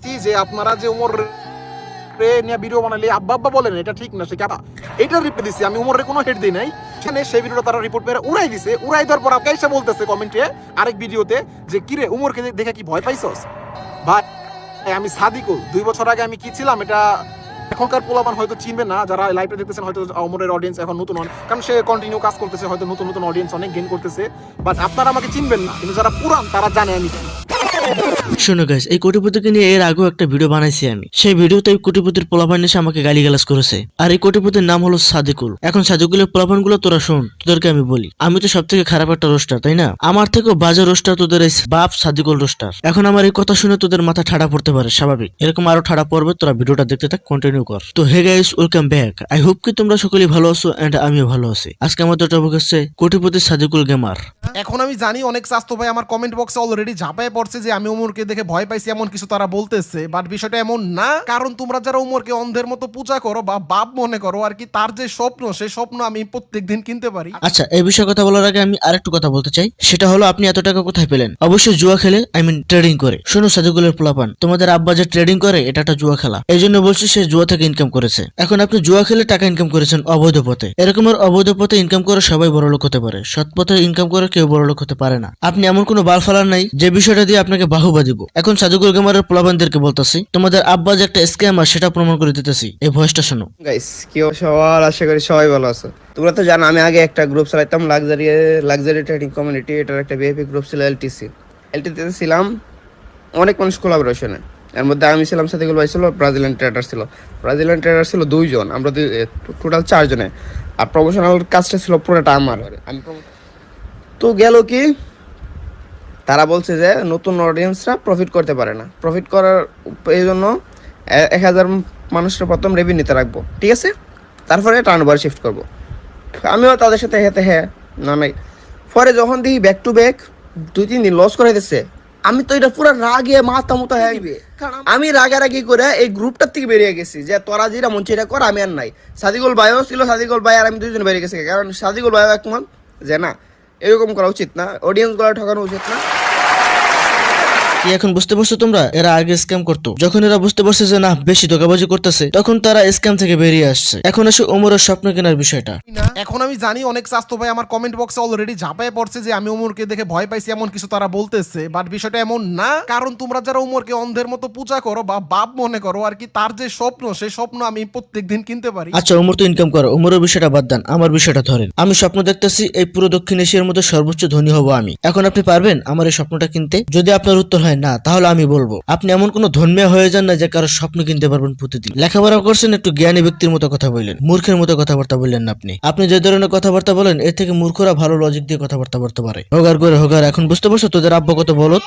দিছি যে আপনারা যে উমর নিয়ে ভিডিও বানালে আব্বা আব্বা বলেন এটা ঠিক না, সে কথা এইটার রিপ্লাই দিছি আমি। উমরের কোনো হেড দিই নাই, সেখানে সেই ভিডিওটা তারা রিপোর্ট মেরে উড়াই দিছে। উড়াই দেওয়ার পর আপনি এসে বলতেছে কমেন্টে আরেক ভিডিওতে যে কিরে উমরকে দেখে কি ভয় পাইছস? ভাই আমি সাদিকুল, 2 বছর আগে আমি কি ছিলাম এটা এখনকার পোলাপান হয়তো চিনবে না, যারা লাইভে দেখতেছেন হয়তো ওমরের অডিয়েন্স এখন নতুন, কারণ সে কন্টিনিউ কাজ করতেছে, হয়তো নতুন নতুন অডিয়েন্স অনেক গেইন করতেছে, বাট আপনারা আমাকে চিনবেন না, কিন্তু যারা পুরান তারা জানে আমি কি। শোনো গাইস, এই কোটিপতিকে নিয়ে এর আগেও একটা ভিডিও বানাইছি আমি। সেই ভিডিওতে এই কোটিপতির পোলাপান এসে আমাকে গালিগালাজ করেছে। আর এই কোটিপতির নাম হলো সাদিকুল। এখন সাদিকুলের পোলাপান গুলো তোরা শোন, তোদেরকে আমি বলি, আমি তো সব থেকে খারাপ একটা রোস্টার, তাই না? আমার থেকেও বাজে রোস্টার তোদের এই বাপ সাদিকুল রোস্টার। এখন আমার এই কথা শুনে তোদের মাথা ঠাড়া পড়তে পারে, স্বাভাবিক। এরকম আরো ঠাড়া পড়বে, তোরা ভিডিওটা দেখতে থাক, কন্টিনিউ কর। তো hey guys, welcome back. I hope কি তোমরা সকলেই ভালো আছো এন্ড আমিও ভালো আছি। আজকে আমাদের টপিক হচ্ছে কোটিপতি সাদিকুল গেমার। এখন আমি জানি অনেক স্বাস্থ্য ভাই আমার কমেন্ট বক্সে অলরেডি ঝাঁপায় পড়ছে যে আমি উমরকে দেখে ভয় পাইছি, এমন কিছু তারা বলতেছে, বাট বিষয়টা এমন না। কারণ তোমরা যারা উমরকে অন্ধের মতো পূজা করো বা বাপ মনে করো আর কি, তার যে স্বপ্ন সেই স্বপ্ন আমি প্রত্যেকদিন কিনতে পারি। আচ্ছা, এই বিষয়ে কথা বলার আগে আমি আরেকটু কথা বলতে চাই, সেটা হলো আপনি এত টাকা কোথায় পেলেন? অবশ্যই জুয়া খেলে, ট্রেডিং করে। শোনো সাদিকুলের পোলাপান, তোমাদের আব্বা যে ট্রেডিং করে এটা একটা জুয়া খেলা, এই জন্য বলছি সে জুয়া থেকে ইনকাম করেছে। এখন আপনি জুয়া খেলে টাকা ইনকাম করেছেন অবৈধ পথে। এরকমের অবৈধ পথে ইনকাম করে সবাই বড়লোক হতে পারে, সৎ পথে ইনকাম করে কেউ বড়লোক হতে পারে না। আপনি এমন কোনো বাল ফালার নাই যে বিষয়টা দিয়ে আপনাকে বাহুবা দিব। এখন সাদিকুল গেমারের পোলাপানদেরকে বলতেছি, তোমাদের আব্বা যে একটা স্ক্যামার সেটা প্রমাণ করে দিতেছি। এই ভয়েসটা শোনো। গাইস কি সবার, আশা করি সবাই ভালো আছে। তোমরা তো জানো আমি আগে একটা গ্রুপ চালাইতাম, লাক্সারি ট্রেডিং কমিউনিটি। এটার একটা ভিআইপি গ্রুপ ছিল এলটিতে ছিলাম, অনেক মানুষ কোলাবোরেশনে। এর মধ্যে আমি ছিলাম, সাদিকুল ভাই ছিল, ব্রাজিলিয়ান ট্রেডার ছিল 2 জন, আমরা টোটাল 4 জনে। আর প্রমোশনাল কাজটা ছিল পুরোটা আমার। আমি তো গেল কি, তারা বলছে যে নতুন অডিয়েন্সরা প্রফিট করতে পারে না, প্রফিট করার এই জন্য 1000 মানুষের প্রথম রেভিনিউতে রাখবো, ঠিক আছে, তারপরে টার্নওভার শিফট করবো। আমিও তাদের সাথে হ্যাঁ না নাই। পরে যখন দেখি ব্যাক টু ব্যাক 2-3 দিন লস করে দিচ্ছে, আমি তো এটা পুরো রাগে মাথা মতো হয়ে গেছে। আমি রাগারাগি করে এই গ্রুপটার থেকে বেরিয়ে গেছি যে তোরা যেটা মন সেটা কর, আমি আর নাই। সাদিকুল ভাইও ছিল, সাদিকুল ভাই আর আমি 2 জন বেরিয়ে গেছি, কারণ সাদিকুল ভাইও একমত যে না, এরকম করা উচিত না, অডিয়েন্স গুলো ঠকানো উচিত না। কি এখন বুঝতে পারছো তোমরা? এরা আগে স্ক্যাম করতো, যখন এরা বুঝতে পারছে যে না বেশি ধোকাবাজি করতেছে, তখন তারা স্ক্যাম থেকে বেরিয়ে আসছে। এখন আসে ওমরের স্বপ্ন কেনার বিষয়টা। এখন আমি জানি অনেক স্বাস্থ্য ভাই আমার কমেন্ট বক্সে অলরেডি ঝাঁপায় পড়ছে যে আমি উমরকে দেখে ভয় পাইছি, এমন কিছু তারা বলতেছে, বাট বিষয়টা এমন না। কারণ তোমরা যারা উমরকে অন্ধের মতো পূজা করো বা বাপ মনে করো আর কি, তার যে স্বপ্ন সেই স্বপ্ন আমি প্রত্যেকদিন কিনতে পারি। আচ্ছা, ওমর তো ইনকাম করো, ওমরের বিষয়টা বাদ দেন, আমার বিষয়টা ধরেন। আমি স্বপ্ন দেখতেছি এই পুরো দক্ষিণ এশিয়ার মধ্যে সর্বোচ্চ ধনী হব আমি। এখন আপনি পারবেন আমার এই স্বপ্নটা কিনতে? যদি আপনার উত্তর হয় না, তাহলে আমি বলবো আপনি এমন কোন ধর্মীয় হয়ে যান না যে কারো স্বপ্ন কিনতে পারবেন প্রতিদিন। লেখাপড়া করছেন, একটু জ্ঞানী ব্যক্তির মতো কথা বললেন, মূর্খের মতো কথাবার্তা বললেন না। আপনি যে ধরনের কথাবার্তা বলেন এর থেকে মূর্খরা ভালো লজিক দিয়ে কথাবার্তা বলতে পারে। হোগার করে হোগার। এখন বুঝতে পারছো তোদের আব্বা কত বলত?